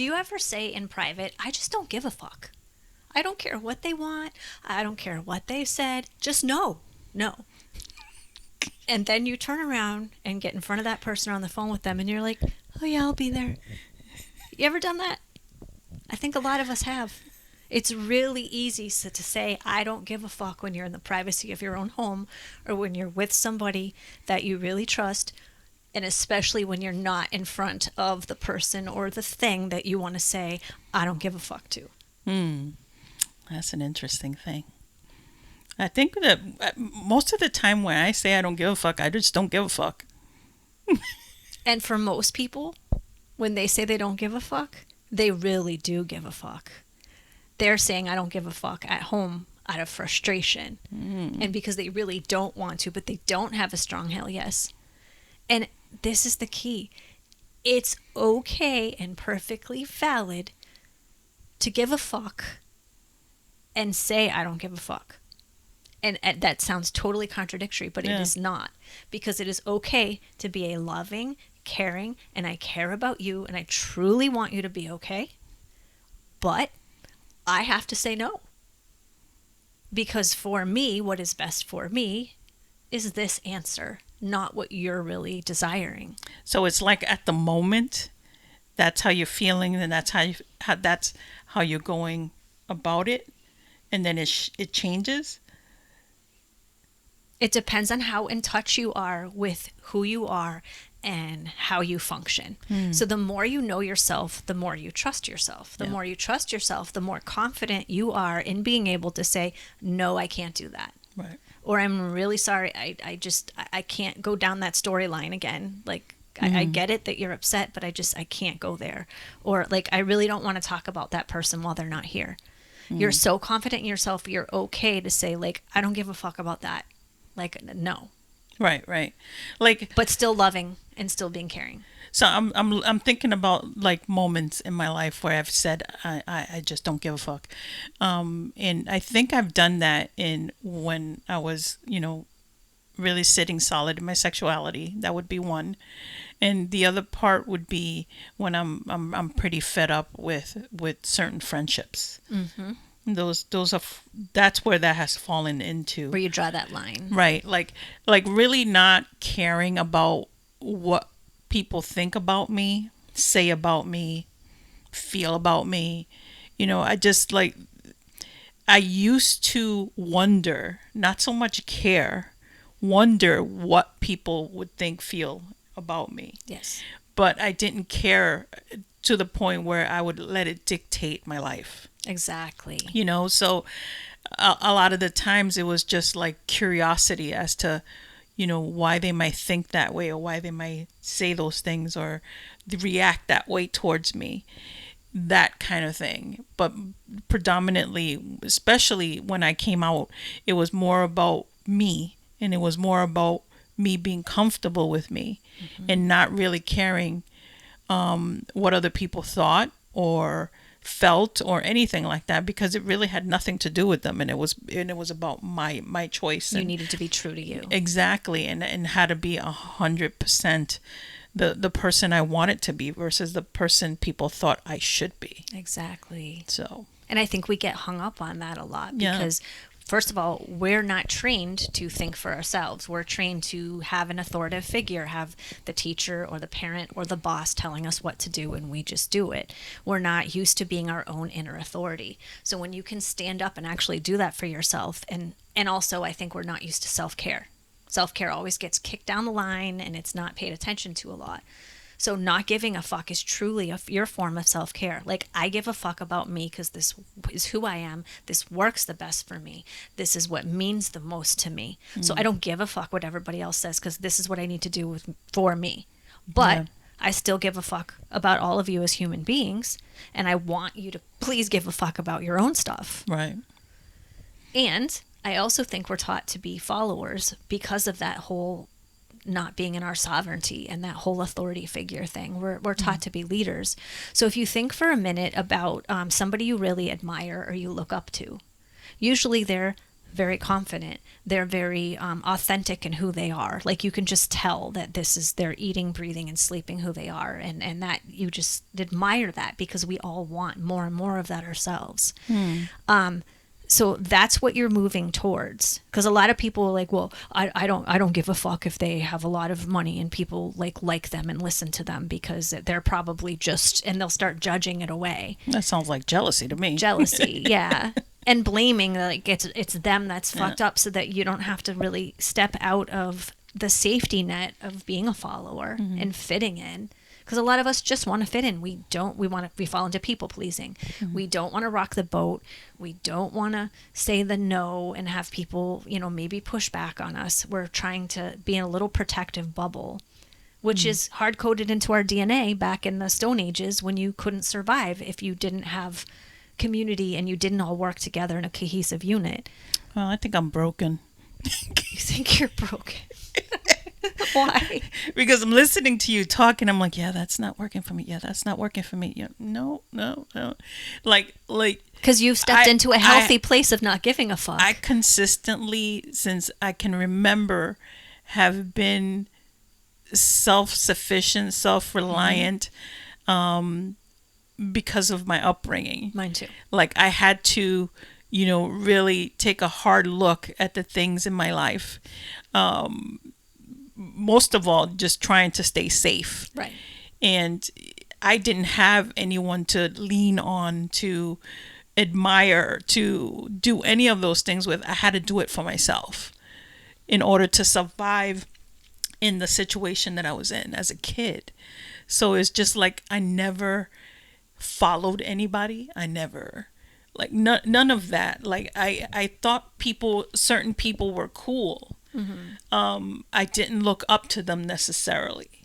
Do you ever say in private, I just don't give a fuck? I don't care what they want. I don't care what they said. Just no. No. And then you turn around and get in front of that person on the phone with them and you're like, oh yeah, I'll be there. You ever done that? I think a lot of us have. It's really easy to say, I don't give a fuck when you're in the privacy of your own home or when you're with somebody that you really trust. And especially when you're not in front of the person or the thing that you want to say, I don't give a fuck to. That's an interesting thing. I think that most of the time when I say I don't give a fuck, I just don't give a fuck. And for most people, when they say they don't give a fuck, they really do give a fuck. They're saying I don't give a fuck at home out of frustration. And because they really don't want to, but they don't have a strong hell yes. And this is the key. It's okay and perfectly valid to give a fuck and say I don't give a fuck. And that sounds totally contradictory, but it is not. Because it is okay to be a loving, caring, and I care about you, and I truly want you to be okay. But I have to say no. Because for me, what is best for me is this answer, not what you're really desiring. So it's like at the moment, that's how you're feeling, and that's how you're going about it, and then it changes. It depends on how in touch you are with who you are and how you function. So the more you know yourself, the more you trust yourself. The more you trust yourself, the more confident you are in being able to say, no, I can't do that. Right. Or I'm really sorry, I can't go down that storyline again. Like, I get it that you're upset, but I can't go there. Or like, I really don't want to talk about that person while they're not here. You're so confident in yourself, you're okay to say, like, I don't give a fuck about that. Like, no. Right. Like, but still loving and still being caring. So I'm thinking about like moments in my life where I've said I just don't give a fuck, and I think I've done that in when I was really sitting solid in my sexuality. That would be one, and the other part would be when I'm pretty fed up with certain friendships. Mm-hmm. Those are that's where that has fallen into. Where you draw that line, right? Like really not caring about what people think about me, say about me, feel about me. I just I used to wonder, not so much care, wonder what people would think, feel about me. Yes. But I didn't care to the point where I would let it dictate my life. Exactly. So a lot of the times it was just like curiosity as to why they might think that way or why they might say those things or react that way towards me, that kind of thing. But predominantly, especially when I came out, it was more about me, and it was more about me being comfortable with me, and not really caring what other people thought or felt or anything like that, because it really had nothing to do with them, and it was about my choice. You needed to be true to you. Exactly, and had to be 100% the person I wanted to be versus the person people thought I should be. Exactly. So, and I think we get hung up on that a lot because first of all, we're not trained to think for ourselves. We're trained to have an authoritative figure, have the teacher or the parent or the boss telling us what to do, and we just do it. We're not used to being our own inner authority. So when you can stand up and actually do that for yourself, and also I think we're not used to self-care. Self-care always gets kicked down the line and it's not paid attention to a lot. So not giving a fuck is truly your form of self-care. Like, I give a fuck about me because this is who I am. This works the best for me. This is what means the most to me. So I don't give a fuck what everybody else says because this is what I need to do for me. But I still give a fuck about all of you as human beings. And I want you to please give a fuck about your own stuff. Right. And I also think we're taught to be followers because of that whole not being in our sovereignty and that whole authority figure thing. We're taught to be leaders. So if you think for a minute about somebody you really admire or you look up to, usually they're very confident. They're very authentic in who they are. Like you can just tell that this is they're eating, breathing, and sleeping who they are, and that you just admire that because we all want more and more of that ourselves. So that's what you're moving towards. Because a lot of people are like, well, I don't give a fuck if they have a lot of money and people like them and listen to them because they're probably just, and they'll start judging it away. That sounds like jealousy to me. Jealousy, yeah. And blaming, like it's them that's fucked up, so that you don't have to really step out of the safety net of being a follower and fitting in. Because a lot of us just want to fit in. We fall into people pleasing. We don't want to rock the boat. We don't want to say the no and have people, maybe push back on us. We're trying to be in a little protective bubble, which is hard coded into our DNA back in the Stone Ages when you couldn't survive if you didn't have community and you didn't all work together in a cohesive unit. Well, I think I'm broken. You think you're broken? Why? Because I'm listening to you talk and I'm like, yeah, that's not working for me. Yeah, that's not working for me. Yeah, no. Like because you've stepped into a healthy place of not giving a fuck. I consistently, since I can remember, have been self-sufficient, self-reliant, because of my upbringing. Mine too. Like I had to, really take a hard look at the things in my life. Most of all, just trying to stay safe. Right. And I didn't have anyone to lean on, to admire, to do any of those things with. I had to do it for myself in order to survive in the situation that I was in as a kid. So it's just like I never followed anybody. I never, like, none of that. Like I thought certain people were cool. I didn't look up to them necessarily.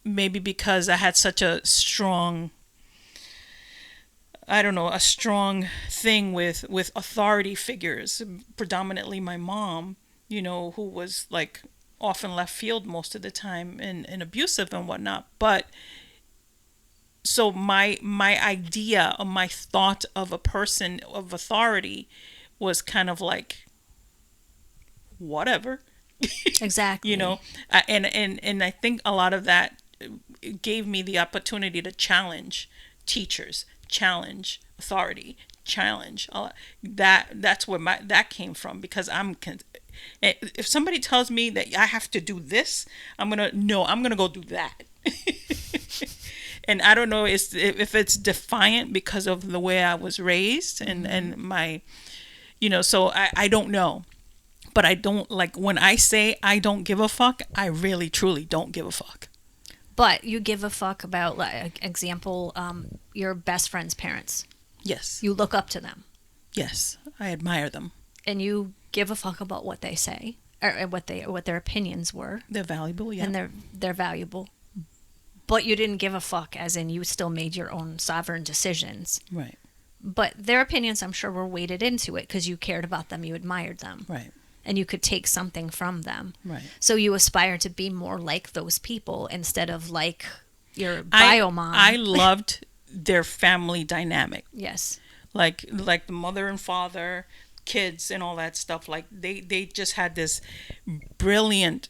Maybe because I had such a strong, a strong thing with authority figures, predominantly my mom, who was like often left field most of the time and abusive and whatnot. But so my idea or my thought of a person of authority was kind of like, whatever. Exactly. And I think a lot of that gave me the opportunity to challenge teachers, challenge authority, challenge that's where that came from. Because if somebody tells me that I have to do this, I'm gonna go do that. And I don't know if it's defiant because of the way I was raised and my, so I don't know. But I don't, like, when I say I don't give a fuck, I really, truly don't give a fuck. But you give a fuck about, like, example, your best friend's parents. Yes. You look up to them. Yes. I admire them. And you give a fuck about what they say, or what their opinions were. They're valuable, yeah. And they're valuable. But you didn't give a fuck, as in you still made your own sovereign decisions. Right. But their opinions, I'm sure, were weighted into it because you cared about them, you admired them. Right. And you could take something from them. Right. So you aspire to be more like those people instead of like your bio mom. I loved their family dynamic. Yes. Like the mother and father, kids and all that stuff. Like they just had this brilliant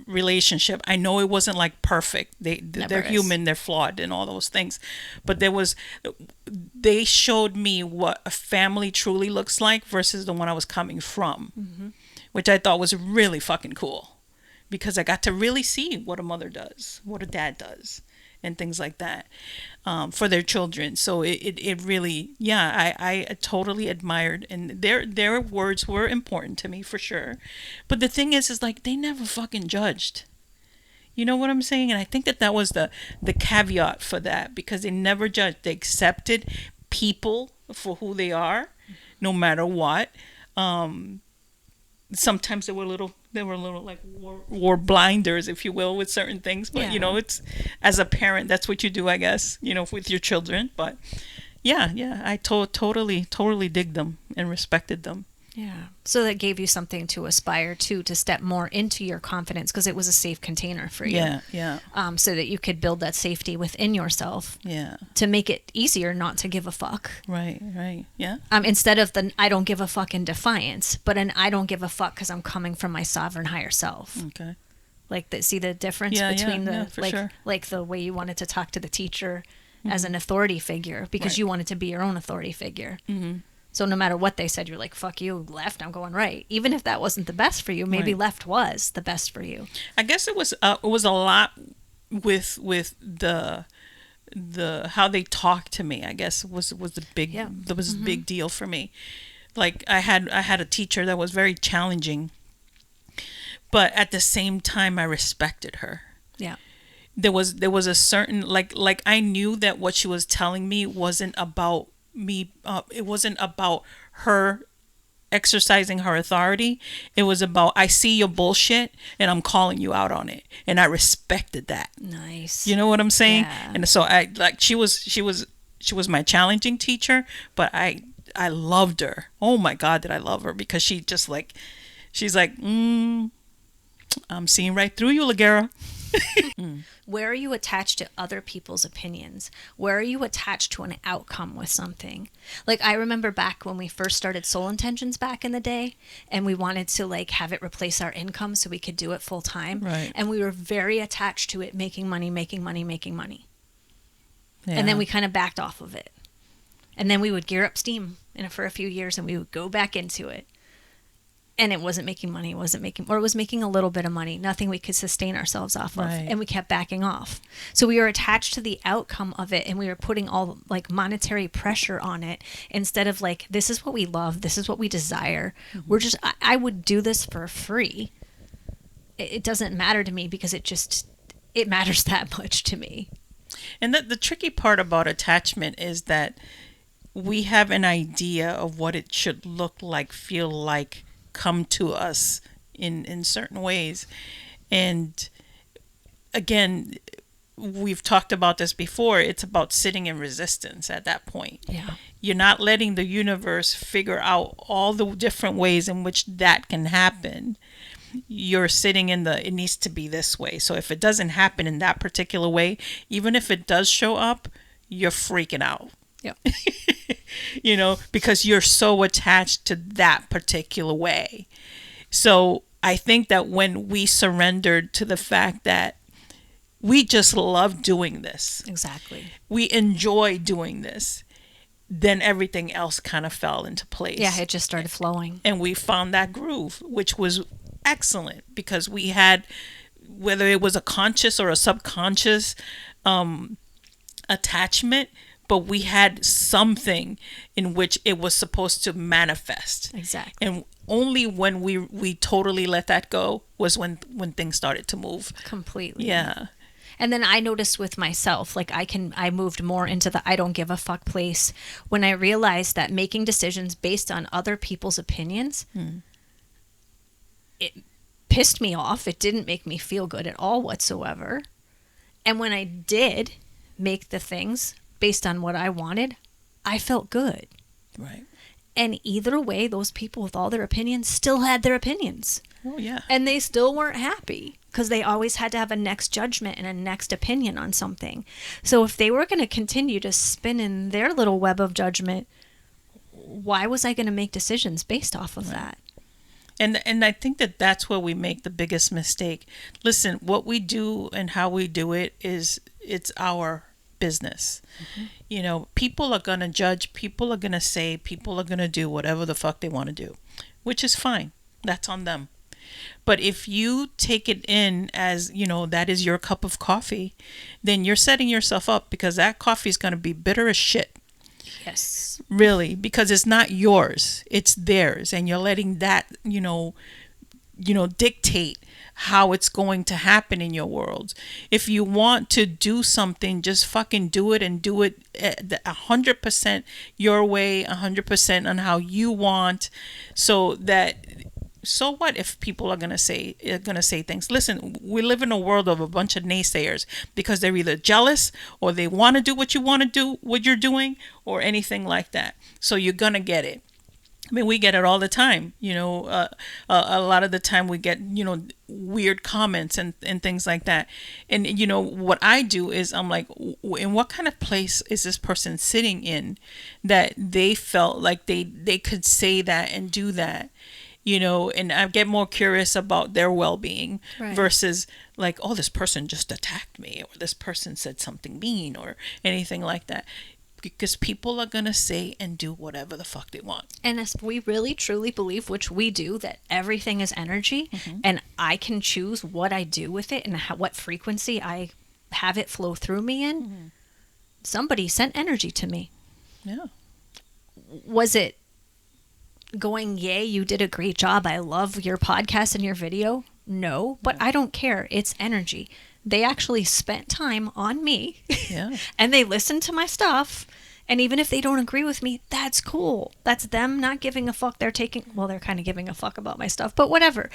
relationship. I know it wasn't like perfect. They're human, they're flawed and all those things. But they showed me what a family truly looks like versus the one I was coming from. Which I thought was really fucking cool, because I got to really see what a mother does, what a dad does, and things like that, for their children. So it really, yeah, I totally admired, and their words were important to me for sure. But the thing is like, they never fucking judged. You know what I'm saying? And I think that was the caveat for that, because they never judged. They accepted people for who they are, no matter what. Sometimes they were a little like war blinders, if you will, with certain things. But it's, as a parent, that's what you do, I guess, with your children. But yeah, I totally dig them and respected them. Yeah. So that gave you something to aspire to step more into your confidence because it was a safe container for you. Yeah, yeah. So that you could build that safety within yourself. Yeah. To make it easier not to give a fuck. Right, right. Yeah. Instead of the I don't give a fuck in defiance, but an I don't give a fuck because I'm coming from my sovereign higher self. Okay. Like, see the difference Yeah, between yeah, for sure. like the way you wanted to talk to the teacher as an authority figure because Right. you wanted to be your own authority figure. So no matter what they said, you're like, fuck you, left, I'm going right. Even if that wasn't the best for you, maybe Right. left was the best for you. I guess it was a lot with the how they talked to me. I guess was the big Yeah. that was a big deal for me. Like I had a teacher that was very challenging, but at the same time I respected her. Yeah. There was a certain like I knew that what she was telling me wasn't about me. It wasn't about her exercising her authority. It was about I see your bullshit and I'm calling you out on it, and I respected that. Nice. You know what I'm saying? Yeah. And so I like she was my challenging teacher, but I loved her. Oh my God, did I love her, because she just like she's like, I'm seeing right through you, Ligera. Where are you attached to other people's opinions? Where are you attached to an outcome with something? Like, I remember back when we first started Soul Intentions back in the day, and we wanted to like have it replace our income so we could do it full time. Right. And we were very attached to it making money, making money, making money. Yeah. And then we kind of backed off of it. And then we would gear up steam for a few years and we would go back into it. And it wasn't making money, or it was making a little bit of money, nothing we could sustain ourselves off of. Right. And we kept backing off. So we were attached to the outcome of it, and we were putting all like monetary pressure on it instead of like, this is what we love, this is what we desire. I would do this for free. It doesn't matter to me because it matters that much to me. And the tricky part about attachment is that we have an idea of what it should look like, feel like, come to us in certain ways. And again, we've talked about this before. It's about sitting in resistance at that point. Yeah. You're not letting the universe figure out all the different ways in which that can happen. You're sitting in it needs to be this way. So if it doesn't happen in that particular way, even if it does show up, you're freaking out. Yeah. You know, because you're so attached to that particular way. So I think that when we surrendered to the fact that we just love doing this, Exactly. we enjoy doing this, then everything else kind of fell into place. Yeah, it just started flowing. And we found that groove, which was excellent, because we had, whether it was a conscious or a subconscious attachment, but we had something in which it was supposed to manifest. Exactly. And only when we totally let that go was when things started to move. Completely. Yeah. And then I noticed with myself, like I moved more into the I don't give a fuck place when I realized that making decisions based on other people's opinions, it pissed me off. It didn't make me feel good at all whatsoever. And when I did make the things based on what I wanted, I felt good. Right. And either way, those people with all their opinions still had their opinions. Oh, yeah. And they still weren't happy because they always had to have a next judgment and a next opinion on something. So if they were going to continue to spin in their little web of judgment, why was I going to make decisions based off of that? And I think that that's where we make the biggest mistake. Listen, what we do and how we do it it's our business. You know, people are going to judge, people are going to say, people are going to do whatever the fuck they want to do, which is fine. That's on them. But if you take it in as, you know, that is your cup of coffee, then you're setting yourself up, because that coffee is going to be bitter as shit. Yes. Really, because it's not yours, it's theirs, and you're letting that, you know, dictate how it's going to happen in your world. If you want to do something, just fucking do it, and do it 100% your way, 100% on how you want. So what if people are gonna say things? Listen, we live in a world of a bunch of naysayers, because they're either jealous or they want to do what you want to do, what you're doing, or anything like that. So you're gonna get it. I mean, we get it all the time. A lot of the time we get, weird comments and things like that. And, what I do is I'm like, in what kind of place is this person sitting in that they felt like they could say that and do that? And I get more curious about their well-being versus like, oh, this person just attacked me, or this person said something mean, or anything like that. Because people are going to say and do whatever the fuck they want. And if we really truly believe, which we do, that everything is energy, and I can choose what I do with it and what frequency I have it flow through me in, somebody sent energy to me. Yeah. Was it going, yay, you did a great job, I love your podcast and your video? No, but I don't care. It's energy. They actually spent time on me, and they listened to my stuff. And even if they don't agree with me, that's cool. That's them not giving a fuck. They're kind of giving a fuck about my stuff, but whatever.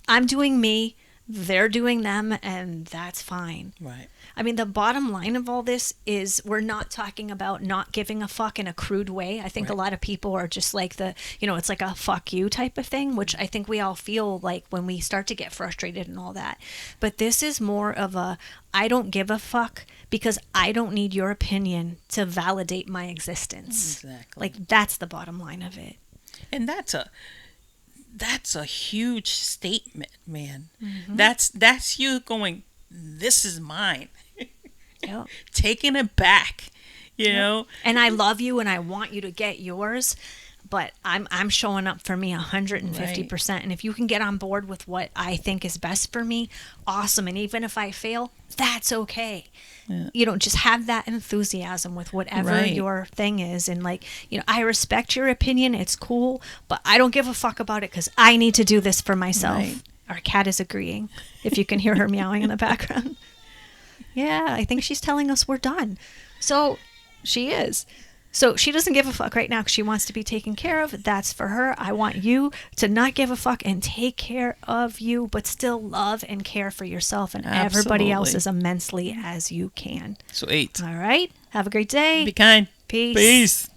I'm doing me, they're doing them, and that's fine. Right. I mean, the bottom line of all this is we're not talking about not giving a fuck in a crude way. I think a lot of people are just like it's like a fuck you type of thing, which I think we all feel like when we start to get frustrated and all that. But this is more of a, I don't give a fuck because I don't need your opinion to validate my existence. Exactly. Like, that's the bottom line of it. And that's a huge statement, man. That's you going, this is mine. Yep. Taking it back, you know. And I love you and I want you to get yours, but I'm showing up for me 150%. And if you can get on board with what I think is best for me, awesome. And even if I fail, that's okay. Yeah. Just have that enthusiasm with whatever your thing is. And I respect your opinion. It's cool, but I don't give a fuck about it because I need to do this for myself. Right. Our cat is agreeing, if you can hear her meowing in the background. Yeah, I think she's telling us we're done. So she is. So she doesn't give a fuck right now because she wants to be taken care of. That's for her. I want you to not give a fuck and take care of you, but still love and care for yourself and everybody else as immensely as you can. Sweet. All right. Have a great day. Be kind. Peace. Peace.